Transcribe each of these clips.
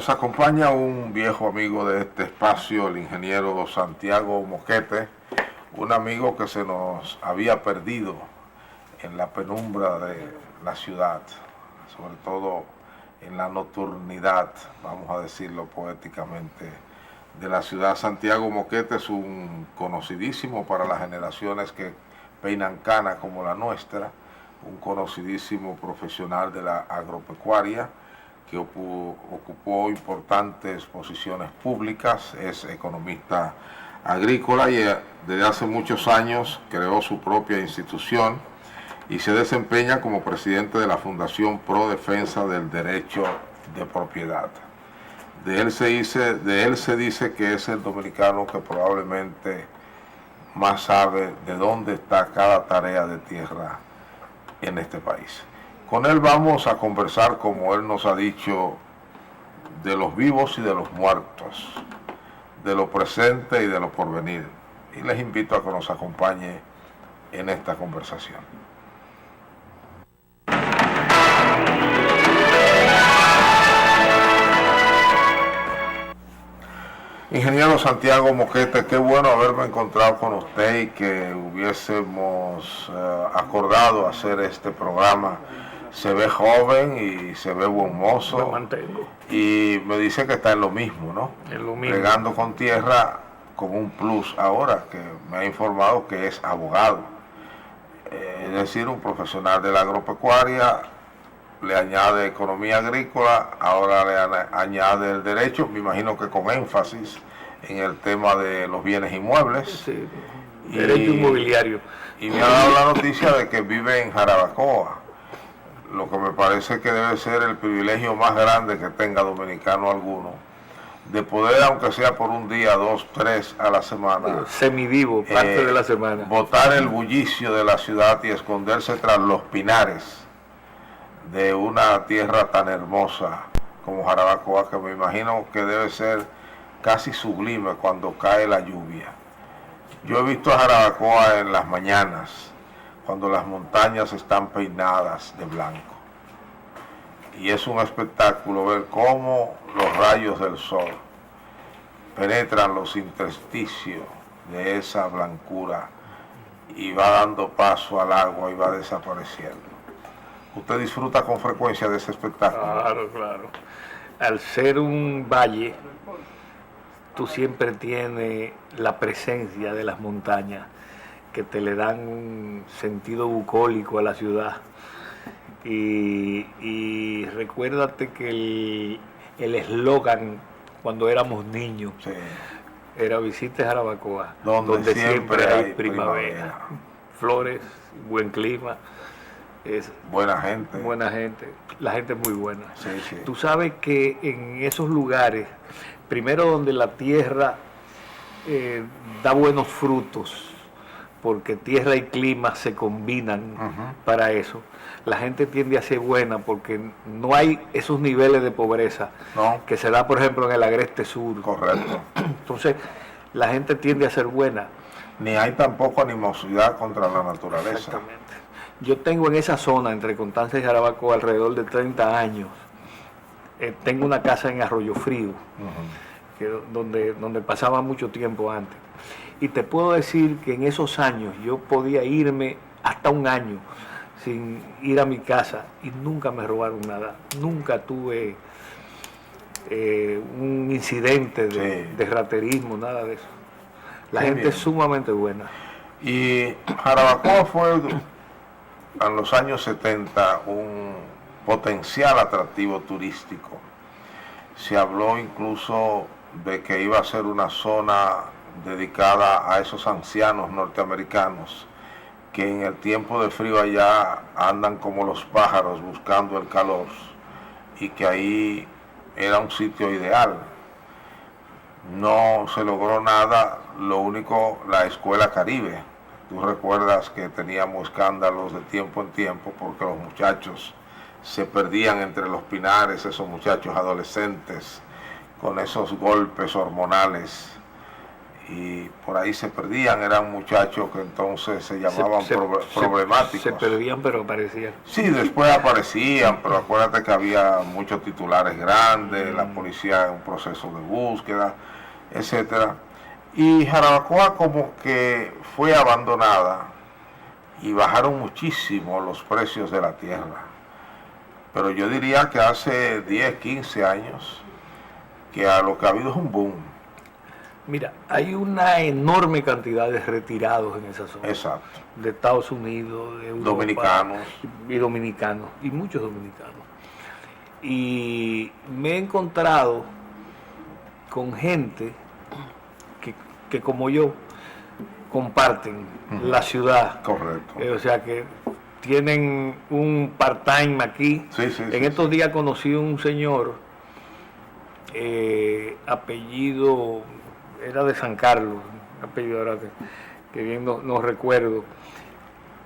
Nos acompaña un viejo amigo de este espacio, el ingeniero Santiago Moquete, un amigo que se nos había perdido en la penumbra de la ciudad, sobre todo en la nocturnidad, vamos a decirlo poéticamente, de la ciudad. Santiago Moquete es un conocidísimo para las generaciones que peinan cana como la nuestra, un conocidísimo profesional de la agropecuaria, que ocupó importantes posiciones públicas, es economista agrícola y desde hace muchos años creó su propia institución y se desempeña como presidente de la Fundación Pro Defensa del Derecho de Propiedad. De él se dice que es el dominicano que probablemente más sabe de dónde está cada tarea de tierra en este país. Con él vamos a conversar, como él nos ha dicho, de los vivos y de los muertos, de lo presente y de lo porvenir. Y les invito a que nos acompañe en esta conversación. Ingeniero Santiago Moquete, qué bueno haberme encontrado con usted y que hubiésemos acordado hacer este programa. Se ve joven y se ve buen mozo. Me mantengo. Y me dice que está en lo mismo, ¿no? En lo mismo. Regando con tierra con un plus ahora, que me ha informado que es abogado. Es decir, un profesional de la agropecuaria, le añade economía agrícola, ahora le añade el derecho, me imagino que con énfasis en el tema de los bienes inmuebles. Sí, derecho inmobiliario. Y me ha dado la noticia de que vive en Jarabacoa, lo que me parece que debe ser el privilegio más grande que tenga dominicano alguno, de poder, aunque sea por un día, 2, 3 a la semana, semivivo, parte de la semana, botar el bullicio de la ciudad y esconderse tras los pinares de una tierra tan hermosa como Jarabacoa, que me imagino que debe ser casi sublime cuando cae la lluvia. Yo he visto a Jarabacoa en las mañanas, cuando las montañas están peinadas de blanco. Y es un espectáculo ver cómo los rayos del sol penetran los intersticios de esa blancura y va dando paso al agua y va desapareciendo. ¿Usted disfruta con frecuencia de ese espectáculo? Claro, claro. Al ser un valle, tú siempre tienes la presencia de las montañas que te le dan un sentido bucólico a la ciudad. Y recuérdate que el eslogan cuando éramos niños, Sí, era visite Jarabacoa, donde siempre hay primavera. Flores, buen clima, es buena gente. buena gente, la gente es muy buena. Sí, sí. Tú sabes que en esos lugares, primero donde la tierra da buenos frutos, porque tierra y clima se combinan para eso, la gente tiende a ser buena porque no hay esos niveles de pobreza que se da, por ejemplo, en el agreste sur. Correcto. Entonces, la gente tiende a ser buena. Ni hay tampoco animosidad contra la naturaleza. Exactamente. Yo tengo en esa zona, entre Constanza y Jarabacoa, alrededor de 30 años. Tengo una casa en Arroyo Frío, donde pasaba mucho tiempo antes. Y te puedo decir que en esos años yo podía irme hasta un año sin ir a mi casa y nunca me robaron nada. Nunca tuve un incidente de raterismo, nada de eso. La gente bien. es sumamente buena. Y Jarabacoa fue en los años 70 un potencial atractivo turístico. Se habló incluso de que iba a ser una zona dedicada a esos ancianos norteamericanos que en el tiempo de frío allá andan como los pájaros buscando el calor, y que ahí era un sitio ideal. No se logró nada, lo único, la Escuela Caribe. Tú recuerdas que teníamos escándalos de tiempo en tiempo porque los muchachos se perdían entre los pinares, esos muchachos adolescentes con esos golpes hormonales, y por ahí se perdían, eran muchachos que entonces se llamaban problemáticos. Se perdían pero aparecían. Sí, después aparecían, pero acuérdate que había muchos titulares grandes, la policía en un proceso de búsqueda, etcétera. Y Jarabacoa como que fue abandonada y bajaron muchísimo los precios de la tierra. Pero yo diría que hace 10, 15 años que a lo que ha habido es un boom. Mira, hay una enorme cantidad de retirados en esa zona. Exacto. De Estados Unidos, de Europa, dominicanos, y muchos dominicanos. Y me he encontrado con gente que como yo comparten la ciudad. Correcto. O sea que tienen un part-time aquí. En estos días conocí un señor, apellido, era de San Carlos, apellido ahora que bien no recuerdo,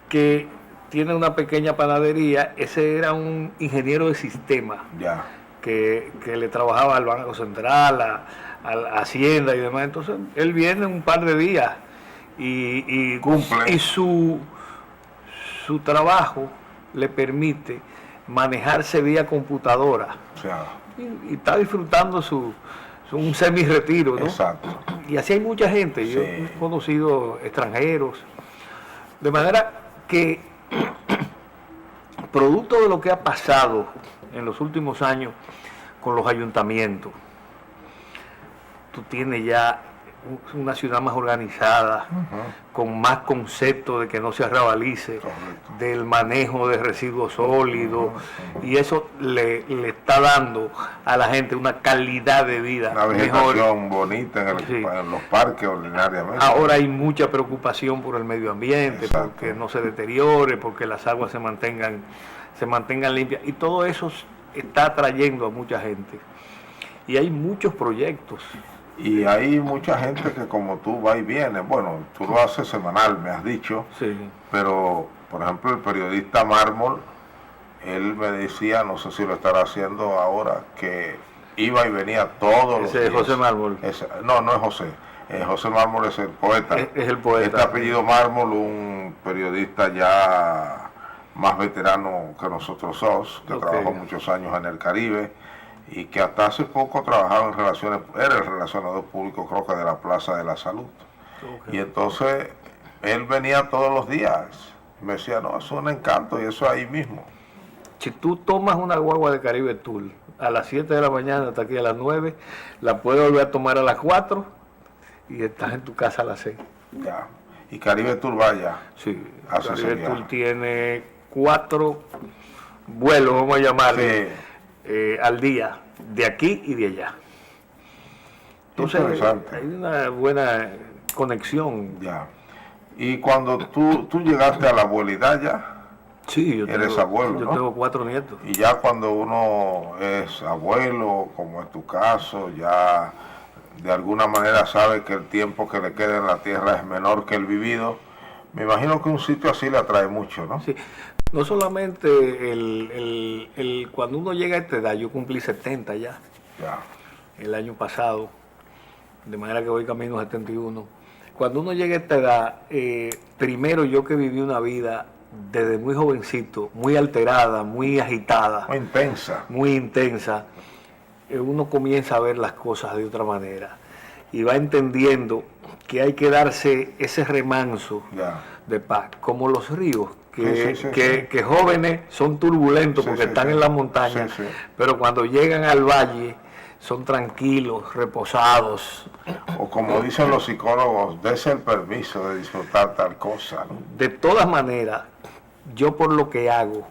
que tiene una pequeña panadería. Ese era un ingeniero de sistema, que le trabajaba al Banco Central, a la Hacienda y demás. Entonces él viene un par de días y cumple. Y su trabajo le permite manejarse vía computadora. Y está disfrutando un semi-retiro, ¿no? Exacto. Y así hay mucha gente. Yo he conocido extranjeros. De manera que, producto de lo que ha pasado en los últimos años con los ayuntamientos, tú tienes ya una ciudad más organizada, con más concepto de que no se arrabalice, del manejo de residuos sólidos, y eso le está dando a la gente una calidad de vida una vegetación mejor, bonita en los parques ordinariamente. Ahora hay mucha preocupación por el medio ambiente, porque no se deteriore, porque las aguas se mantengan limpias, y todo eso está atrayendo a mucha gente. Y hay muchos proyectos. Y hay mucha gente que como tú va y viene. Bueno, tú lo haces semanal, me has dicho. Pero, por ejemplo, el periodista Mármol, él me decía, no sé si lo estará haciendo ahora, que iba y venía todos los días. ¿Ese es José Mármol? No es José. José Mármol es el poeta. Es el poeta. Este apellido Mármol, un periodista ya más veterano que nosotros somos, que trabajó muchos años en el Caribe, y que hasta hace poco trabajaba en relaciones, era el relacionador público, creo que de la Plaza de la Salud. Y entonces él venía todos los días y me decía, no, eso es un encanto, y eso es ahí mismo. Si tú tomas una guagua de Caribe Tour a las 7 de la mañana hasta aquí a las 9, la puedes volver a tomar a las 4 y estás en tu casa a las 6. Ya. ¿Y Caribe Tour vaya? Sí, Caribe Tour tiene 4 vuelos, vamos a llamarle, al día, de aquí y de allá. Entonces hay una buena conexión. Ya. Y cuando tú llegaste a la abuelidad ya, sí, eres abuelo, yo tengo 4 nietos. Y ya cuando uno es abuelo, como es tu caso, ya de alguna manera sabe que el tiempo que le queda en la tierra es menor que el vivido. Me imagino que un sitio así le atrae mucho, ¿no? Sí. No solamente cuando uno llega a esta edad, yo cumplí 70 ya, el año pasado, de manera que voy camino a 71. Cuando uno llega a esta edad, primero yo que viví una vida desde muy jovencito, muy alterada, muy agitada, muy intensa, uno comienza a ver las cosas de otra manera y va entendiendo que hay que darse ese remanso de paz, como los ríos. Que jóvenes son turbulentos porque están en las montañas, pero cuando llegan al valle son tranquilos, reposados. O como dicen los psicólogos, dése el permiso de disfrutar tal cosa, ¿no? De todas maneras, yo por lo que hago,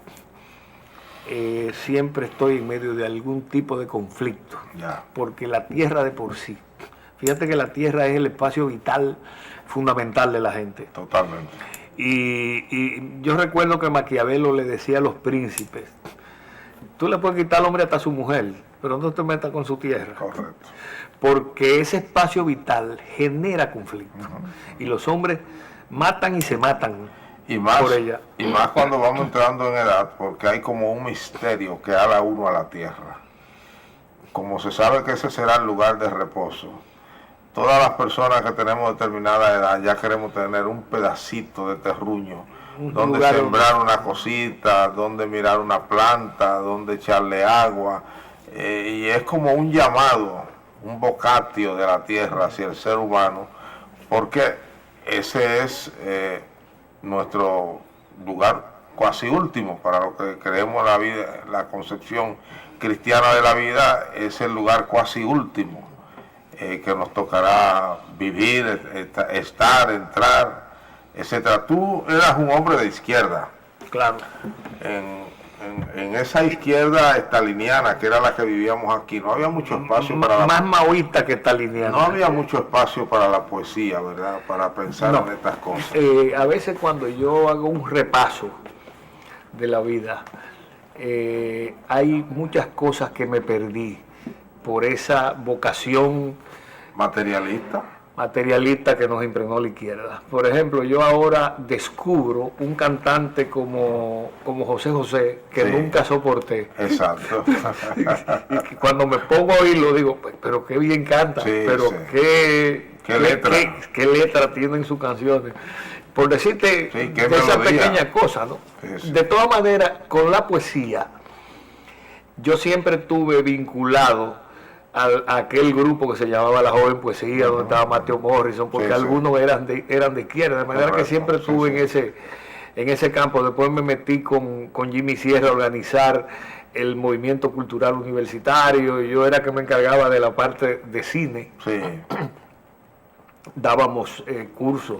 siempre estoy en medio de algún tipo de conflicto, porque la tierra de por sí, fíjate que la tierra es el espacio vital fundamental de la gente. Totalmente. Y yo recuerdo que Maquiavelo le decía a los príncipes, tú le puedes quitar al hombre hasta a su mujer, pero no te metas con su tierra. Correcto. Porque ese espacio vital genera conflicto. Y los hombres matan y se matan por ella. Y más cuando vamos entrando en edad, porque hay como un misterio que ala uno a la tierra. Como se sabe que ese será el lugar de reposo, todas las personas que tenemos determinada edad ya queremos tener un pedacito de terruño, donde sembrar una cosita, donde mirar una planta, donde echarle agua, y es como un llamado, un vocatio de la tierra hacia el ser humano, porque ese es nuestro lugar casi último para lo que creemos la vida, la concepción cristiana de la vida es el lugar casi último que nos tocará vivir, estar, entrar, etcétera. Tú eras un hombre de izquierda. Claro. En esa izquierda estaliniana, que era la que vivíamos aquí, no había mucho espacio para más maoísta que estaliniana. No había mucho espacio para la poesía, ¿verdad? Para pensar en estas cosas. A veces cuando yo hago un repaso de la vida, hay muchas cosas que me perdí por esa vocación materialista que nos impregnó la izquierda. Por ejemplo, yo ahora descubro un cantante como José José, que sí, nunca soporté. Exacto. Y cuando me pongo a oírlo digo, pero qué bien canta, sí, pero sí, qué letra tienen sus canciones. Por decirte, sí, de esa pequeña cosa, ¿no? Sí, sí. De todas maneras, con la poesía, yo siempre estuve vinculado a aquel grupo que se llamaba La Joven Poesía, donde estaba Mateo Morrison, porque algunos eran de izquierda, de manera que siempre estuve en ese campo. Después me metí con Jimmy Sierra a organizar el movimiento cultural universitario, y yo era que me encargaba de la parte de cine. Sí. Dábamos cursos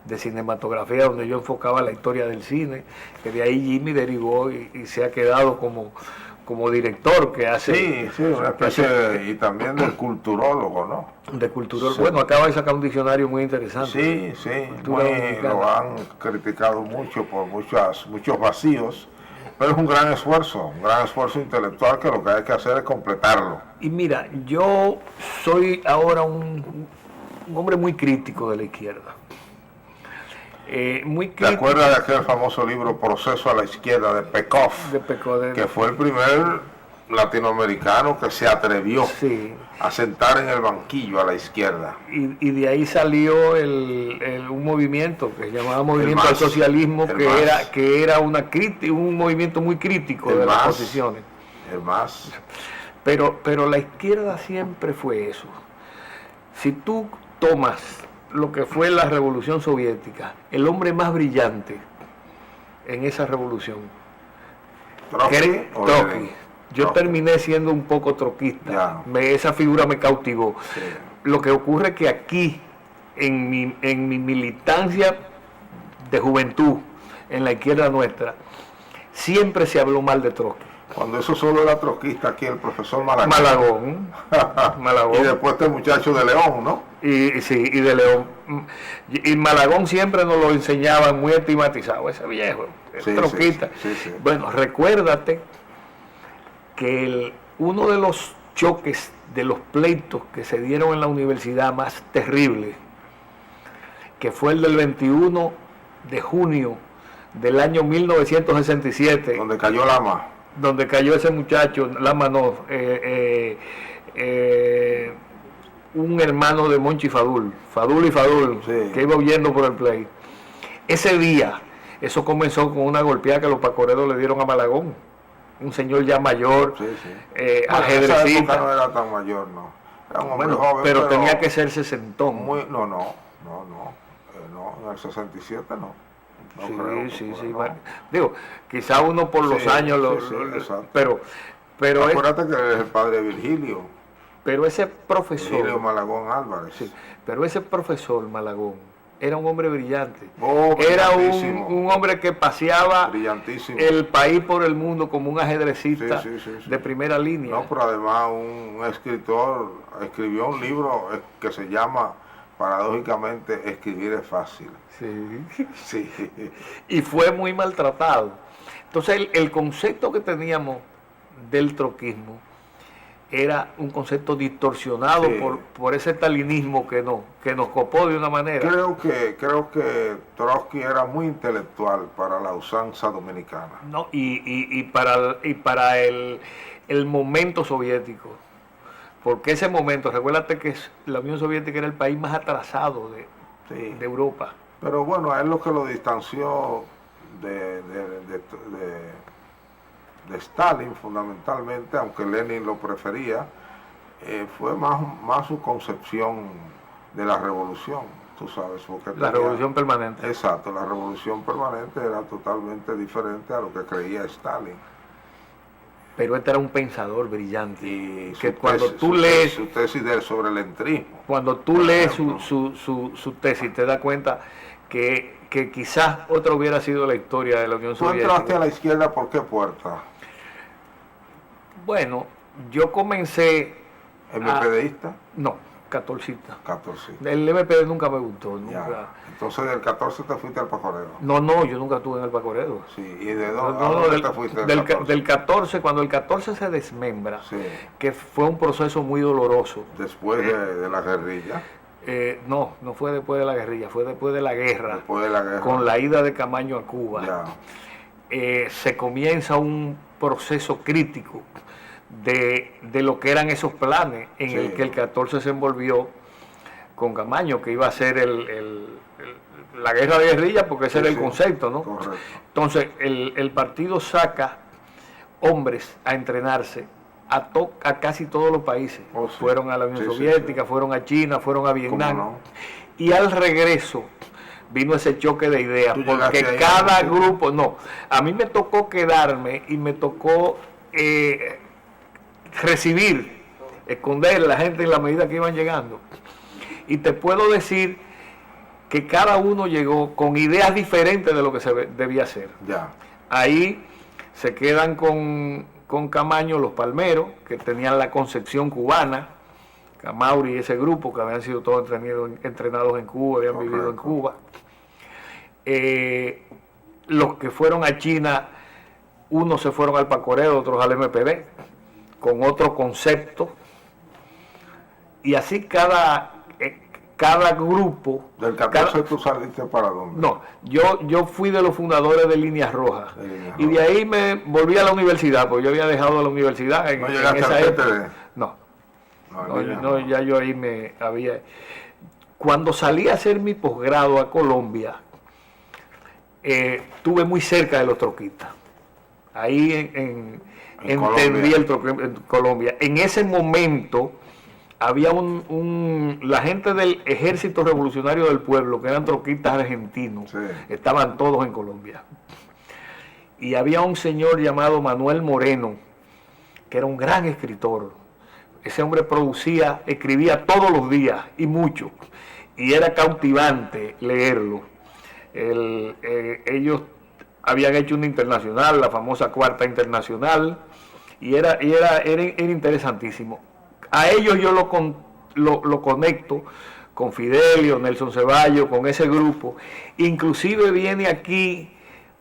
de cinematografía, donde yo enfocaba la historia del cine, que de ahí Jimmy derivó y se ha quedado como director, que hace... Sí, una especie y también de culturólogo, ¿no? De culturólogo. Sí. Bueno, acaba de sacar un diccionario muy interesante. Sí, lo han criticado mucho por muchos vacíos, pero es un gran esfuerzo intelectual que lo que hay que hacer es completarlo. Y mira, yo soy ahora un hombre muy crítico de la izquierda. Muy crítico. ¿Te acuerdas de aquel famoso libro Proceso a la Izquierda de Pekov? Que fue el primer latinoamericano que se atrevió a sentar en el banquillo a la izquierda. Y de ahí salió un movimiento que se llamaba Movimiento al Socialismo, que era un movimiento muy crítico de las posiciones. Pero la izquierda siempre fue eso. Si tú tomas lo que fue la Revolución Soviética, el hombre más brillante en esa revolución, Trotsky. Yo terminé siendo un poco troquista. Esa figura me cautivó. Sí. Lo que ocurre es que aquí, en mi militancia de juventud, en la izquierda nuestra, siempre se habló mal de Trotsky. Cuando eso solo era troquista aquí, el profesor Malagón. Malagón. Y después este muchacho de León, ¿no? Y de León. Y Malagón siempre nos lo enseñaba muy estigmatizado, ese viejo, troquista. Sí. Bueno, recuérdate que uno de los choques, de los pleitos que se dieron en la universidad más terrible, que fue el del 21 de junio del año 1967. Donde cayó Lama. Donde cayó ese muchacho, Lama no, un hermano de Monchi Fadul, que iba huyendo por el play. Ese día, eso comenzó con una golpeada que los pacoreros le dieron a Malagón, un señor ya mayor, ajedrecista. Esa época no era tan mayor, no. Era un hombre joven, pero tenía que ser sesentón. No, en el 67 no. Sí. Digo, quizá uno por los años, pero acuérdate que es el padre de Virgilio. Pero ese profesor... Virgilio Malagón Álvarez. Sí, pero ese profesor Malagón era un hombre brillante. Era un hombre que paseaba el país por el mundo como un ajedrecista de primera línea. No, pero además un escritor escribió un libro que se llama, paradójicamente, Escribir es fácil. Sí. Y fue muy maltratado. Entonces el concepto que teníamos del troquismo era un concepto distorsionado por ese stalinismo que nos copó de una manera. Creo que Trotsky era muy intelectual para la usanza dominicana. No, y para el momento soviético. Porque ese momento, recuérdate que la Unión Soviética era el país más atrasado de Europa. Pero bueno, a él lo que lo distanció de Stalin fundamentalmente, aunque Lenin lo prefería, fue más su concepción de la revolución, tú sabes. Porque la revolución permanente. Exacto, la revolución permanente era totalmente diferente a lo que creía Stalin. Pero este era un pensador brillante. Y que cuando tú lees su tesis sobre el entrismo, cuando tú lees su tesis, te das cuenta que quizás otra hubiera sido la historia de la Unión Soviética. ¿Tú entraste a la izquierda por qué puerta? Bueno, yo comencé... ¿MPDista? No, catorcista. Catorcista. El MPD nunca me gustó. Nunca. Entonces del 14 te fuiste al Pacorero. No, yo nunca estuve en el Pacorero. Sí, ¿y de dónde te fuiste? Del 14, cuando el 14 se desmembra, sí, que fue un proceso muy doloroso. Después de la guerrilla. No fue después de la guerrilla, fue después de la guerra. Después de la guerra. Con la ida de Camaño a Cuba. Se comienza un proceso crítico de lo que eran esos planes en el que el 14 se envolvió con Camaño, que iba a ser la guerra de guerrilla, porque ese era el concepto, ¿no? Correcto. Entonces el partido saca hombres a entrenarse a casi todos los países. Fueron a la Unión Soviética, fueron a China, fueron a Vietnam. No? Y al regreso vino ese choque de ideas, porque cada grupo, a mí me tocó quedarme y me tocó recibir, esconder a la gente en la medida que iban llegando. Y te puedo decir que cada uno llegó con ideas diferentes de lo que se debía hacer. Ahí se quedan con Camaño los palmeros, que tenían la concepción cubana, Camauri y ese grupo que habían sido todos entrenados en Cuba, habían vivido en Cuba. Los que fueron a China, unos se fueron al Pacorero, otros al MPD, con otro concepto, y así cada grupo. ¿Del 14 tú saliste para dónde? No, yo fui de los fundadores de Líneas Rojas, y de ahí me volví a la universidad, porque yo había dejado la universidad en esa época. No, ya yo ahí me había... Cuando salí a hacer mi posgrado a Colombia, estuve muy cerca de los troquistas. Ahí entendí el troquismo en Colombia. En ese momento había la gente del Ejército Revolucionario del Pueblo, que eran troquistas argentinos, estaban todos en Colombia. Y había un señor llamado Manuel Moreno, que era un gran escritor. Ese hombre escribía todos los días y mucho, y era cautivante leerlo. Ellos habían hecho una internacional, la famosa Cuarta Internacional, y era interesantísimo. A ellos yo lo conecto con Fidelio, Nelson Ceballos, con ese grupo. Inclusive viene aquí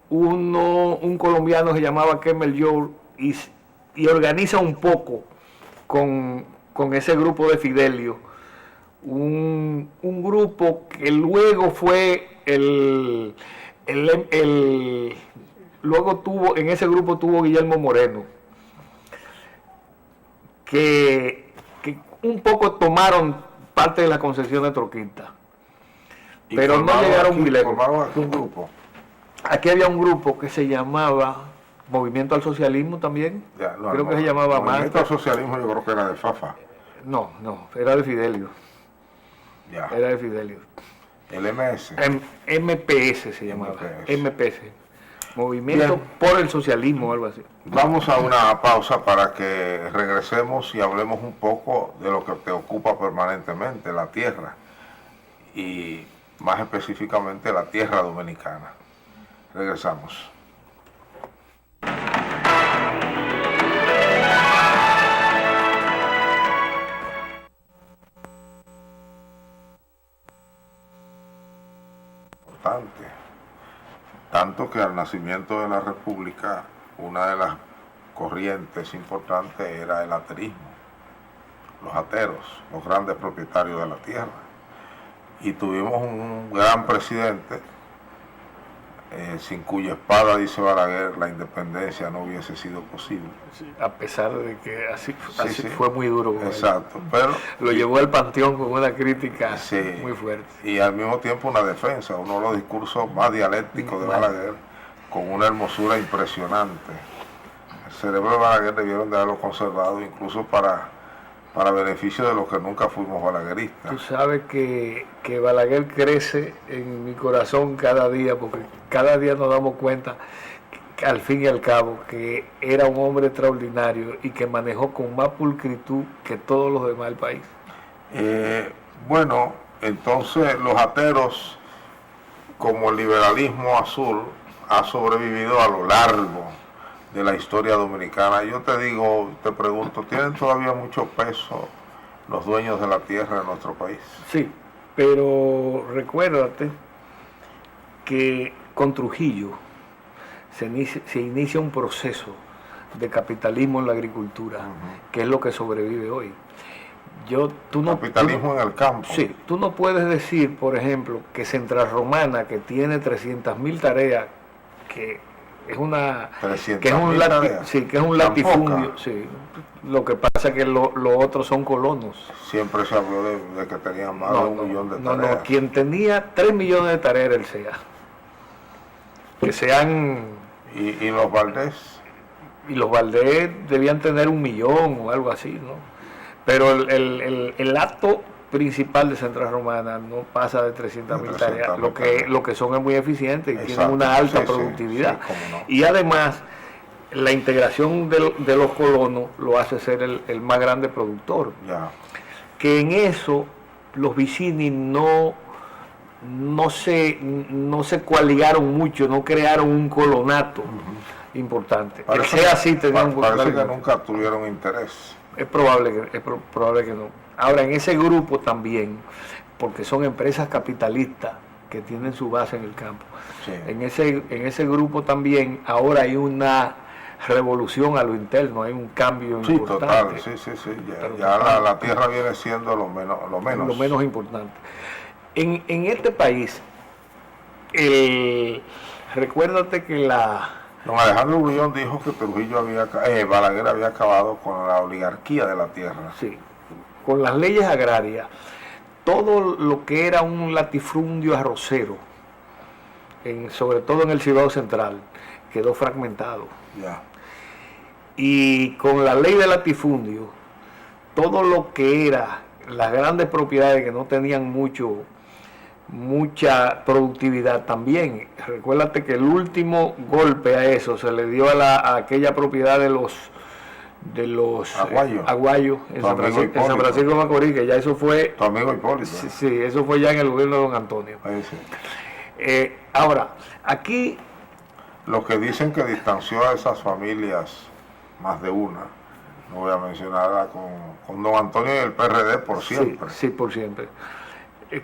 un colombiano que se llamaba Kemel Joe y organiza un poco con ese grupo de Fidelio, un grupo que luego fue luego en ese grupo tuvo Guillermo Moreno, que un poco tomaron parte de la concepción de troquista, pero no llegaron muy lejos. Un grupo. Aquí había un grupo que se llamaba Movimiento al Socialismo también. Creo que se llamaba más. Movimiento al Socialismo yo creo que era de Fafa. No, era de Fidelio. Era de Fidelio. El MS. MPS se llamaba. MPS. Movimiento por el Socialismo, algo así. Vamos a una pausa para que regresemos y hablemos un poco de lo que te ocupa permanentemente, la tierra, y más específicamente la tierra dominicana. Regresamos. Tanto que al nacimiento de la República, una de las corrientes importantes era el aterismo, los ateros, los grandes propietarios de la tierra. Y tuvimos un gran presidente, sin cuya espada, dice Balaguer, la independencia no hubiese sido posible. Sí, a pesar de que así Sí. fue muy duro con Exacto, él. pero Lo llevó al panteón con una crítica sí, muy fuerte. y al mismo tiempo una defensa, uno de los discursos más dialécticos de Balaguer, con una hermosura impresionante. El cerebro de Balaguer debieron de haberlo conservado incluso para beneficio de los que nunca fuimos balagueristas. Tú sabes que Balaguer crece en mi corazón cada día, porque cada día nos damos cuenta, que, al fin y al cabo, que era un hombre extraordinario y que manejó con más pulcritud que todos los demás del país. Bueno, entonces los ateros, como el liberalismo azul, ha sobrevivido a lo largo de la historia dominicana. Yo te digo, te pregunto, ¿tienen todavía mucho peso los dueños de la tierra en nuestro país? Sí, pero recuérdate que con Trujillo se inicia un proceso de capitalismo en la agricultura, que es lo que sobrevive hoy. Capitalismo en el campo. Sí, tú no puedes decir, por ejemplo, que Central Romana, que tiene 300.000 tareas, que es una que es un latifundio, sí. Lo que pasa es que los otros son colonos. Siempre se habló de que tenían más de 1 millón de tareas. No, quien tenía 3 millones de tareas era el CEA. Que sean... ¿Y los Valdés? Y los Valdés debían tener 1 millón o algo así, ¿no? Pero el acto principal de Central Romana no pasa de 300.000 tareas. Lo que son es muy eficientes y tienen una alta productividad. Sí, cómo no. Y además, la integración de los colonos lo hace ser el más grande productor. Ya. Que en eso los Vicini no se coaligaron mucho, no crearon un colonato importante. Parece que nunca tuvieron interés. Es probable que no. Ahora, en ese grupo también, porque son empresas capitalistas que tienen su base en el campo, sí. en ese grupo también ahora hay una revolución a lo interno, hay un cambio importante. Sí, total, sí. Ya la tierra viene siendo lo menos importante. En este país, recuérdate que don Alejandro Grullón dijo que Balaguer había acabado con la oligarquía de la tierra. Sí, con las leyes agrarias, todo lo que era un latifundio arrocero, sobre todo en el Cibao Central, quedó fragmentado. Ya. Y con la ley de latifundio, todo lo que era las grandes propiedades que no tenían mucha productividad también. Recuérdate que el último golpe a eso se le dio a aquella propiedad de los Aguayo en San Francisco de Macorís, que ya eso fue... Tu amigo Hipólito. Sí, eso fue ya en el gobierno de don Antonio. Sí. Ahora, aquí... Los que dicen que distanció a esas familias, más de una, no voy a mencionarla, con don Antonio y el PRD por siempre. Sí, por siempre.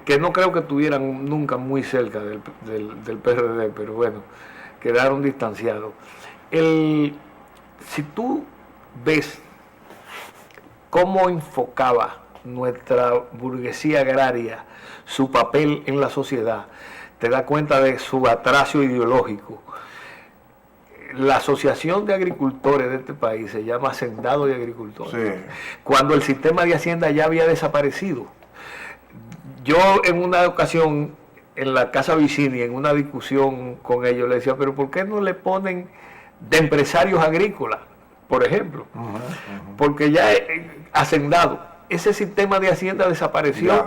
Que no creo que estuvieran nunca muy cerca del PRD, pero bueno, quedaron distanciados. Si tú ves cómo enfocaba nuestra burguesía agraria su papel en la sociedad, te das cuenta de su atraso ideológico. La Asociación de Agricultores de este país se llama Hacendado de Agricultores, Sí. Cuando el sistema de Hacienda ya había desaparecido. Yo en una ocasión en la Casa Vicini, en una discusión con ellos, le decía, pero ¿por qué no le ponen de empresarios agrícolas, por ejemplo? Porque ya hacendado, ese sistema de Hacienda desapareció. Ya.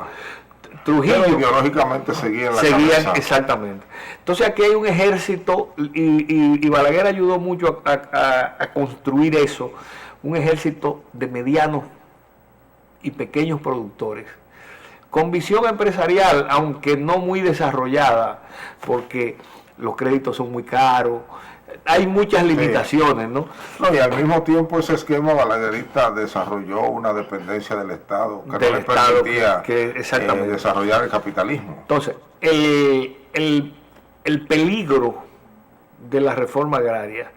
Trujillo, pero ideológicamente seguían cabeza. Exactamente. Entonces aquí hay un ejército y Balaguer ayudó mucho a construir eso, un ejército de medianos y pequeños productores con visión empresarial, aunque no muy desarrollada, porque los créditos son muy caros, hay muchas limitaciones, ¿no? Y al mismo tiempo ese esquema balaguerista desarrolló una dependencia del Estado que no le permitía desarrollar el capitalismo. Entonces, el peligro de la reforma agraria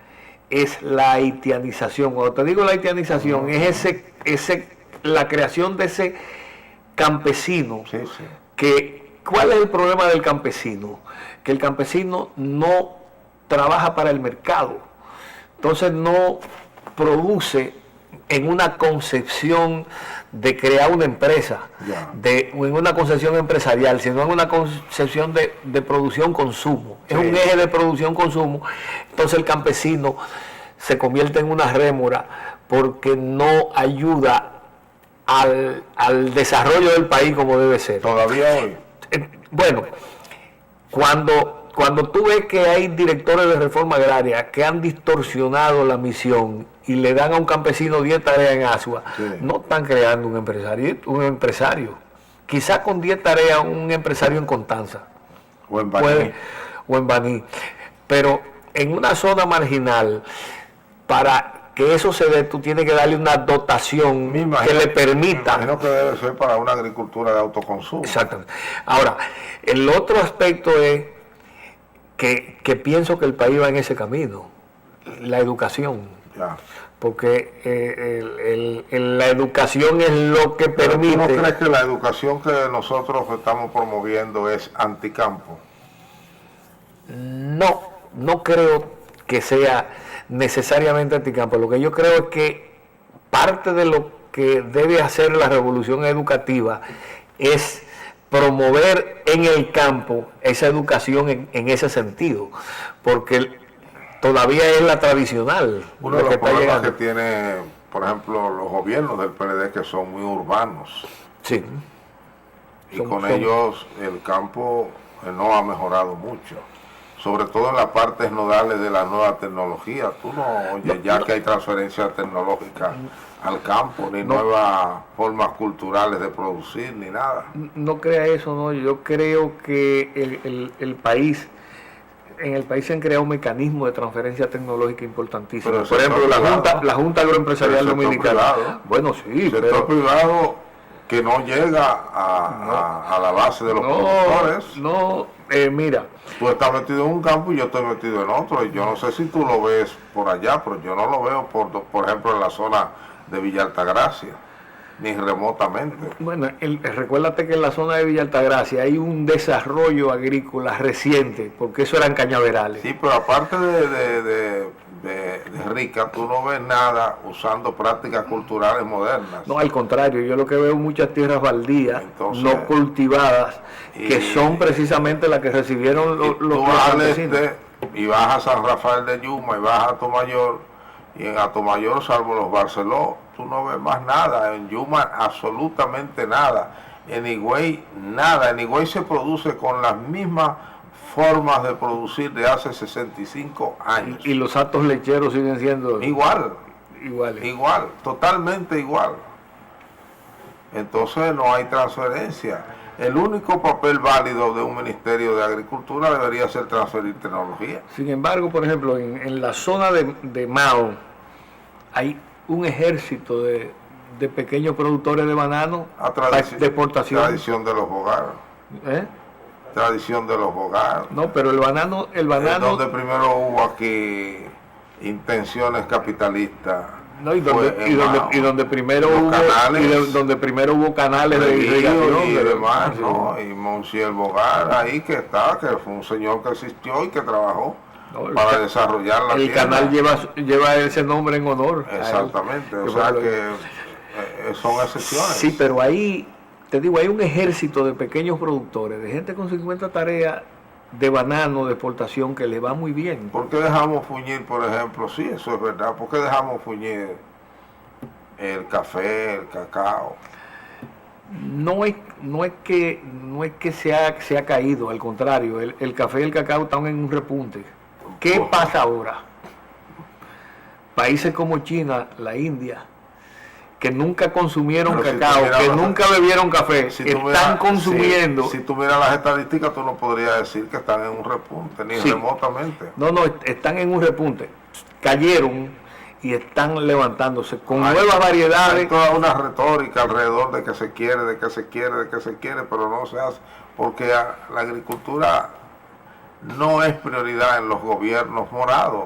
es la haitianización. Cuando te digo la haitianización, es la creación de ese campesino que ¿Cuál es el problema del campesino? Que el campesino no trabaja para el mercado, entonces no produce en una concepción de crear una empresa, en una concepción empresarial, sino en una concepción de producción-consumo. Es un eje de producción-consumo. Entonces el campesino se convierte en una rémora porque no ayuda al desarrollo del país como debe ser. Todavía hoy. Bueno, cuando tú ves que hay directores de reforma agraria que han distorsionado la misión y le dan a un campesino 10 tareas en Asua, no están creando un empresario. Quizás con 10 tareas un empresario en Constanza. O en Baní. O en Baní. Pero en una zona marginal, para que eso se dé, tú tienes que darle una dotación que le permita. Me imagino que debe ser para una agricultura de autoconsumo. Exactamente. Ahora, el otro aspecto es que pienso que el país va en ese camino, la educación. Ya. Porque la educación es lo que permite. ¿Tú no crees que la educación que nosotros estamos promoviendo es anticampo? No creo que sea necesariamente anticampo. Lo que yo creo es que parte de lo que debe hacer la revolución educativa es promover en el campo esa educación en ese sentido, porque todavía es la tradicional. Uno de los problemas que tiene, por ejemplo, los gobiernos del PLD, que son muy urbanos. Sí. Y con ellos el campo no ha mejorado mucho. Sobre todo en las partes nodales de la nueva tecnología. Tú no oyes ya que hay transferencia tecnológica al campo, ni nuevas formas culturales de producir, ni nada. No crea eso, no. Yo creo que el país, en el país se han creado mecanismos de transferencia tecnológica importantísimos. Por ejemplo, la Junta Agroempresarial Dominicana. Bueno, sí, el sector privado que no llega a la base de los productores. Mira. Tú estás metido en un campo y yo estoy metido en otro. Y yo no sé si tú lo ves por allá, pero yo no lo veo, por ejemplo, en la zona de Villa Altagracia, ni remotamente. Bueno, recuérdate que en la zona de Villa Altagracia hay un desarrollo agrícola reciente, porque eso eran cañaverales. Sí, pero aparte de rica, tú no ves nada usando prácticas culturales modernas. No, al contrario, yo lo que veo muchas tierras baldías, no cultivadas, que son precisamente las que recibieron los campesinos. Y vas a San Rafael de Yuma y vas a Atomayor, y en Atomayor, salvo los Barceló, tú no ves más nada. En Yuma absolutamente nada. En Higüey nada. En Higüey se produce con las mismas formas de producir de hace 65 años. Y los actos lecheros siguen siendo igual, totalmente igual. Entonces no hay transferencia. El único papel válido de un Ministerio de Agricultura debería ser transferir tecnología. Sin embargo, por ejemplo, en la zona de Mao hay un ejército de pequeños productores de banano de exportación. Tradición de los bogaros. Tradición de los bogaros. No, pero el banano... donde primero hubo aquí intenciones capitalistas. No, y donde primero hubo canales, donde primero hubo canales de irrigación y demás, ¿no? Y Monsieur Bogar ahí que fue un señor que existió y que trabajó para desarrollar la tierra. El canal lleva ese nombre en honor. Exactamente, o sea que son excepciones. Sí, pero ahí te digo, hay un ejército de pequeños productores, de gente con 50 tareas de banano, de exportación, que le va muy bien. ¿Por qué dejamos fuñir, por ejemplo? Sí, eso es verdad. ¿Por qué dejamos fuñir el café, el cacao? No es que se ha caído, al contrario, el café y el cacao están en un repunte. ¿Qué pasa ahora? Países como China, la India, que nunca consumieron cacao, que nunca bebieron café, están consumiendo. Si tú miras las estadísticas, tú no podrías decir que están en un repunte, ni remotamente. No, están en un repunte. Cayeron y están levantándose con nuevas variedades. Hay toda una retórica alrededor de que se quiere, pero no se hace, porque la agricultura no es prioridad en los gobiernos morados.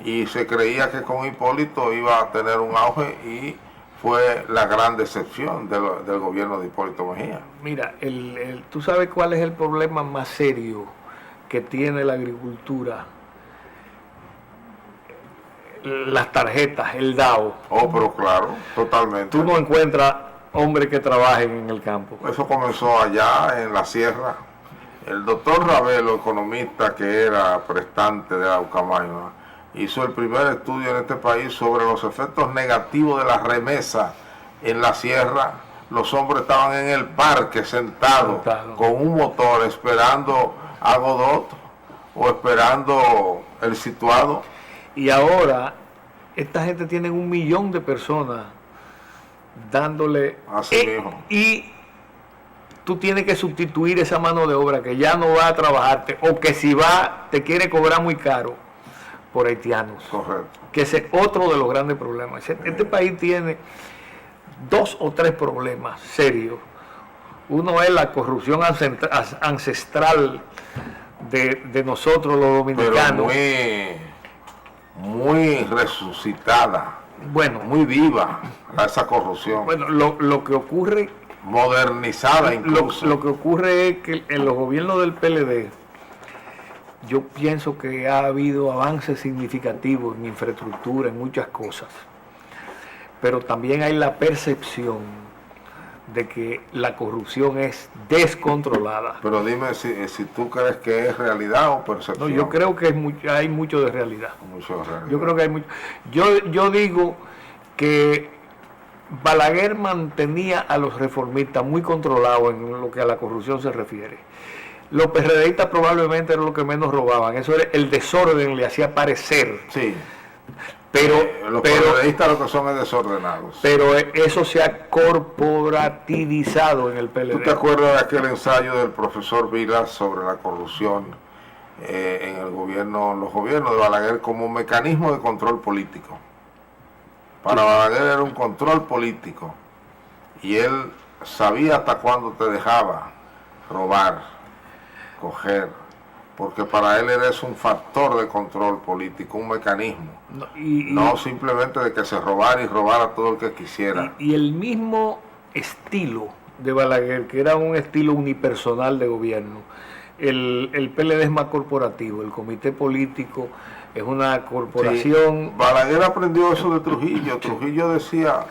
Y se creía que con Hipólito iba a tener un auge y fue la gran decepción del gobierno de Hipólito Mejía. Mira, ¿tú sabes cuál es el problema más serio que tiene la agricultura? Las tarjetas, el DAO. Oh, pero claro, totalmente. Tú no encuentras hombres que trabajen en el campo. Eso comenzó allá en la sierra. El doctor Ravelo, economista que era prestante de la Ucamaima, hizo el primer estudio en este país sobre los efectos negativos de la remesa en la sierra. Los hombres estaban en el parque sentados con un motor esperando a Godot o esperando el situado. Y ahora esta gente tiene 1 millón de personas dándole... Así mismo. Y tú tienes que sustituir esa mano de obra que ya no va a trabajarte o que si va te quiere cobrar muy caro por haitianos. Correcto. Que ese es otro de los grandes problemas. Este país tiene 2 o 3 problemas serios. Uno es la corrupción ancestral de nosotros los dominicanos. Pero muy resucitada, bueno, muy viva esa corrupción. Bueno, lo que ocurre, modernizada incluso. Lo que ocurre es que en los gobiernos del PLD, yo pienso que ha habido avances significativos en infraestructura, en muchas cosas, pero también hay la percepción de que la corrupción es descontrolada. Pero dime si tú crees que es realidad o percepción. No, yo creo que hay mucho de realidad. Mucho de realidad. Yo creo que hay mucho. Yo digo que Balaguer mantenía a los reformistas muy controlados en lo que a la corrupción se refiere. Los PRDistas probablemente eran los que menos robaban. Eso era el desorden, le hacía parecer. Sí. Pero los PRDistas lo que son es desordenados. Pero eso se ha corporativizado en el PLD. ¿Tú te acuerdas de aquel ensayo del profesor Vilas sobre la corrupción en los gobiernos de Balaguer como un mecanismo de control político? Para Balaguer era un control político y él sabía hasta cuándo te dejaba robar, coger, porque para él eres un factor de control político, un mecanismo, no simplemente de que se robara y robara todo el que quisiera. Y el mismo estilo de Balaguer, que era un estilo unipersonal de gobierno, el PLD es más corporativo, el comité político es una corporación. Sí, Balaguer aprendió eso de Trujillo. Trujillo decía,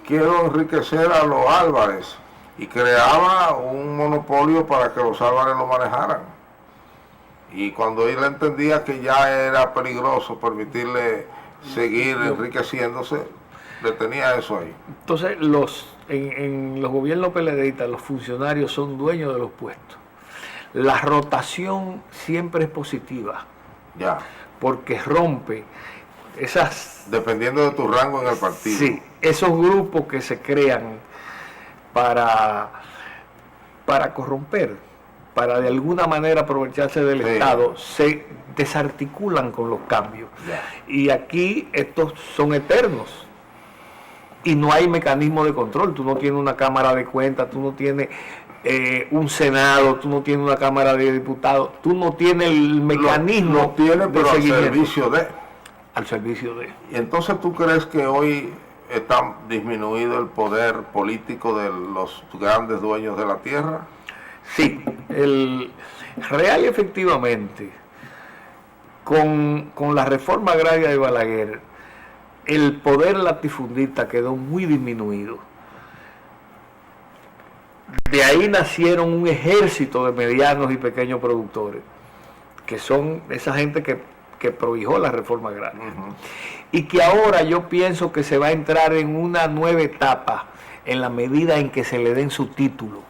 quiero enriquecer a los Álvarez, y creaba un monopolio para que los Álvarez lo manejaran. Y cuando él entendía que ya era peligroso permitirle seguir enriqueciéndose, le tenía eso ahí. Entonces, en los gobiernos PLDistas, los funcionarios son dueños de los puestos. La rotación siempre es positiva. Ya. Porque rompe esas... Dependiendo de tu rango en el partido. Sí, esos grupos que se crean para corromper, para de alguna manera aprovecharse del Estado, se desarticulan con los cambios. Yeah. Y aquí estos son eternos. Y no hay mecanismo de control. Tú no tienes una Cámara de Cuentas, tú no tienes un Senado, tú no tienes una Cámara de Diputados, tú no tienes el mecanismo lo tienes, pero al servicio de. Y entonces tú crees que hoy está disminuido el poder político de los grandes dueños de la tierra. Sí, real y efectivamente, con la reforma agraria de Balaguer, el poder latifundista quedó muy disminuido. De ahí nacieron un ejército de medianos y pequeños productores, que son esa gente que prohijó la reforma agraria. Uh-huh. Y que ahora yo pienso que se va a entrar en una nueva etapa en la medida en que se le den su título.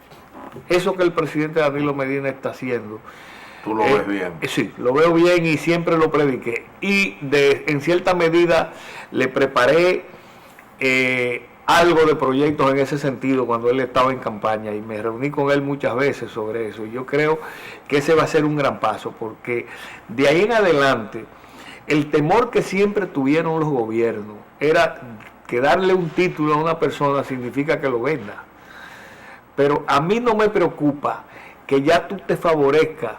Eso que el presidente Danilo Medina está haciendo. ¿Tú lo ves bien? Sí, lo veo bien y siempre lo prediqué. Y en cierta medida le preparé algo de proyectos en ese sentido cuando él estaba en campaña y me reuní con él muchas veces sobre eso. Y yo creo que ese va a ser un gran paso porque de ahí en adelante el temor que siempre tuvieron los gobiernos era que darle un título a una persona significa que lo venda. Pero a mí no me preocupa que ya tú te favorezcas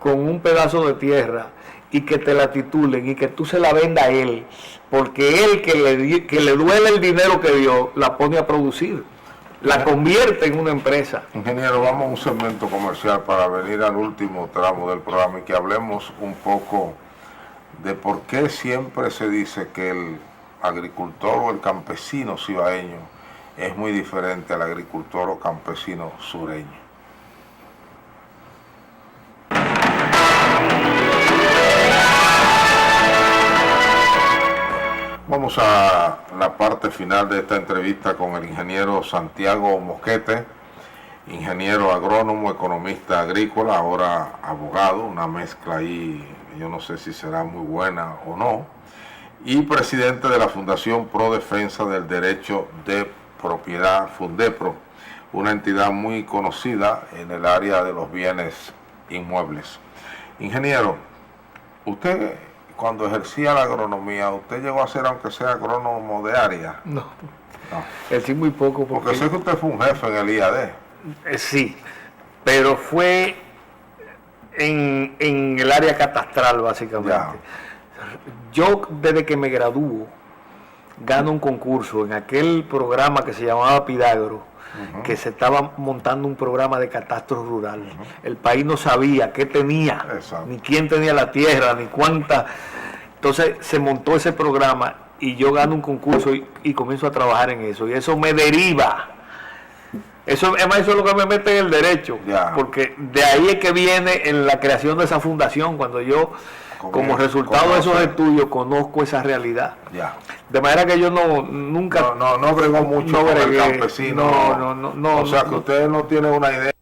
con un pedazo de tierra y que te la titulen y que tú se la venda a él, porque él que le duele el dinero que dio, la pone a producir, la convierte en una empresa. Ingeniero, vamos a un segmento comercial para venir al último tramo del programa y que hablemos un poco de por qué siempre se dice que el agricultor o el campesino cibaeño es muy diferente al agricultor o campesino sureño. Vamos a la parte final de esta entrevista con el ingeniero Santiago Mosquete, ingeniero agrónomo, economista agrícola, ahora abogado, una mezcla ahí, yo no sé si será muy buena o no, y presidente de la Fundación Pro Defensa del Derecho de Propiedad, Fundepro, una entidad muy conocida en el área de los bienes inmuebles. Ingeniero, usted cuando ejercía la agronomía, ¿usted llegó a ser, aunque sea agrónomo de área? No, ejercí muy poco. Porque sé que usted fue un jefe en el IAD. Sí, pero fue en el área catastral, básicamente. Ya. Yo, desde que me gradúo, gano un concurso en aquel programa que se llamaba Pidagro, que se estaba montando un programa de catastro rural. El país no sabía qué tenía, ni quién tenía la tierra, ni cuánta. Entonces se montó ese programa y yo gano un concurso y comienzo a trabajar en eso. Y eso me deriva. Eso es lo que me mete en el derecho. Porque de ahí es que viene en la creación de esa fundación, cuando yo, como resultado de esos estudios, conozco esa realidad. De manera que yo nunca... No bregó mucho con el campesino. No. O sea que ustedes no tienen una idea.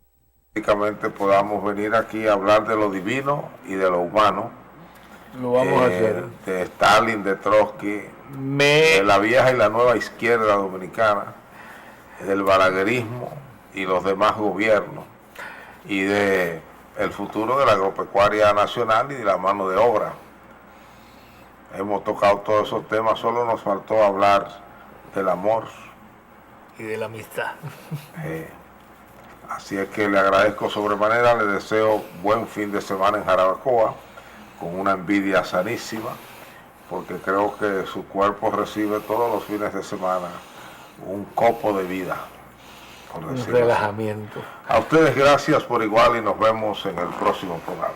Básicamente podamos venir aquí a hablar de lo divino y de lo humano. Lo vamos a hacer. De Stalin, de Trotsky, de la vieja y la nueva izquierda dominicana, del balaguerismo y los demás gobiernos, y de el futuro de la agropecuaria nacional y de la mano de obra. Hemos tocado todos esos temas, solo nos faltó hablar del amor. Y de la amistad. Así es que le agradezco sobremanera, le deseo buen fin de semana en Jarabacoa, con una envidia sanísima, porque creo que su cuerpo recibe todos los fines de semana un copo de vida. Un relajamiento. A ustedes gracias por igual y nos vemos en el próximo programa.